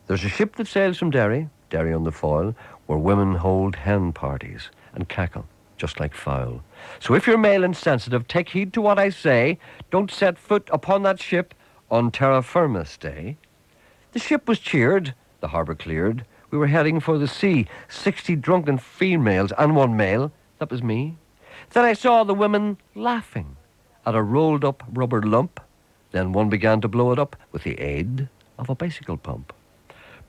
There's a ship that sails from Derry, Derry on the Foyle, where women hold hen parties and cackle, just like fowl. So if you're male and sensitive, take heed to what I say. Don't set foot upon that ship on terra firma stay. The ship was cheered, the harbour cleared. We were heading for the sea, 60 drunken females and one male. That was me. Then I saw the women laughing at a rolled-up rubber lump. Then one began to blow it up with the aid of a bicycle pump.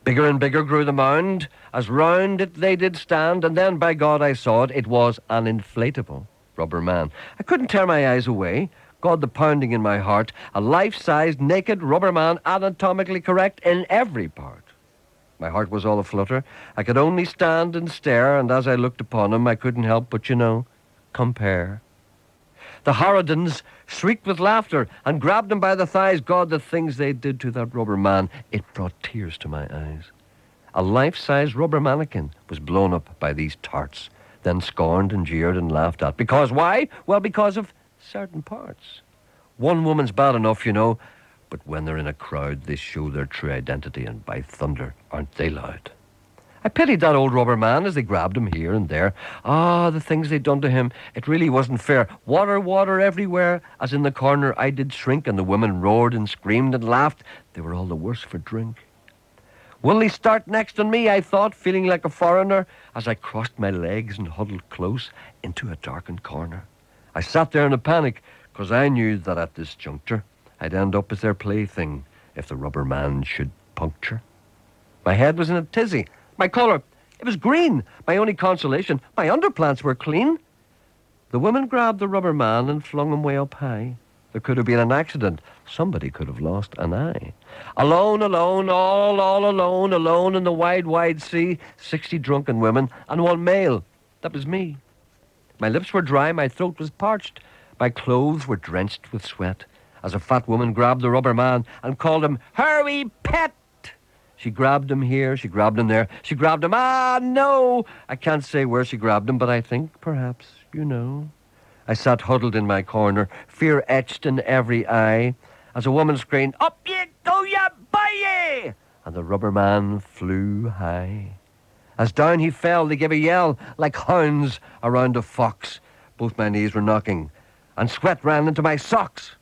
Bigger and bigger grew the mound, as round it they did stand, and then, by God, I saw it. It was an inflatable rubber man. I couldn't tear my eyes away. God, the pounding in my heart. A life-sized, naked rubber man, anatomically correct in every part. My heart was all aflutter. I could only stand and stare, and as I looked upon him, I couldn't help but, compare. The Horidans shrieked with laughter and grabbed him by the thighs. God, the things they did to that rubber man, it brought tears to my eyes. A life-size rubber mannequin was blown up by these tarts, then scorned and jeered and laughed at. Because why? Well, because of certain parts. One woman's bad enough, but when they're in a crowd, they show their true identity, and by thunder, aren't they loud? I pitied that old rubber man as they grabbed him here and there. The things they'd done to him, it really wasn't fair. Water, water everywhere, as in the corner I did shrink, and the women roared and screamed and laughed. They were all the worse for drink. Will they start next on me, I thought, feeling like a foreigner, as I crossed my legs and huddled close into a darkened corner. I sat there in a panic, 'cause I knew that at this juncture I'd end up as their plaything if the rubber man should puncture. My head was in a tizzy. My colour, it was green. My only consolation, my underplants were clean. The women grabbed the rubber man and flung him way up high. There could have been an accident. Somebody could have lost an eye. Alone, alone, all alone, alone in the wide, wide sea. 60 drunken women and one male. That was me. My lips were dry, my throat was parched. My clothes were drenched with sweat as a fat woman grabbed the rubber man and called him her wee pet. She grabbed him here, she grabbed him there, she grabbed him, no! I can't say where she grabbed him, but I think, perhaps, I sat huddled in my corner, fear etched in every eye, as a woman screamed, up ye go, ye by ye! And the rubber man flew high. As down he fell, they gave a yell like hounds around a fox. Both my knees were knocking, and sweat ran into my socks.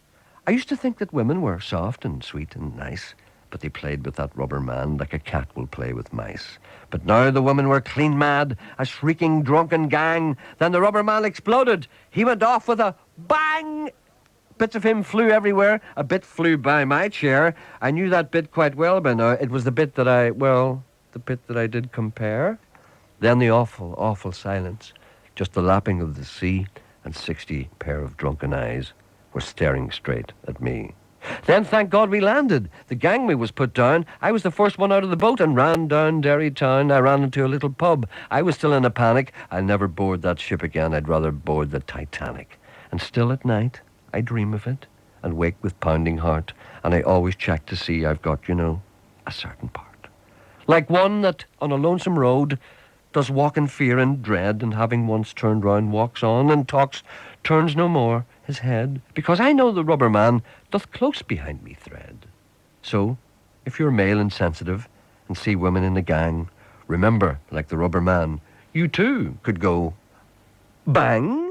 I used to think that women were soft and sweet and nice, but they played with that rubber man like a cat will play with mice. But now the women were clean mad, a shrieking drunken gang. Then the rubber man exploded. He went off with a bang. Bits of him flew everywhere. A bit flew by my chair. I knew that bit quite well by now. It was the bit that I did compare. Then the awful, awful silence. Just the lapping of the sea, and 60 pair of drunken eyes were staring straight at me. Then, thank God, we landed. The gangway was put down. I was the first one out of the boat and ran down Derry town. I ran into a little pub. I was still in a panic. I'll never board that ship again. I'd rather board the Titanic. And still at night, I dream of it and wake with pounding heart. And I always check to see I've got, a certain part. Like one that, on a lonesome road, does walk in fear and dread, and having once turned round, walks on and talks, turns no more his head, because I know the rubber man doth close behind me thread. So, if you're male and sensitive and see women in the gang, remember, like the rubber man, you too could go bang.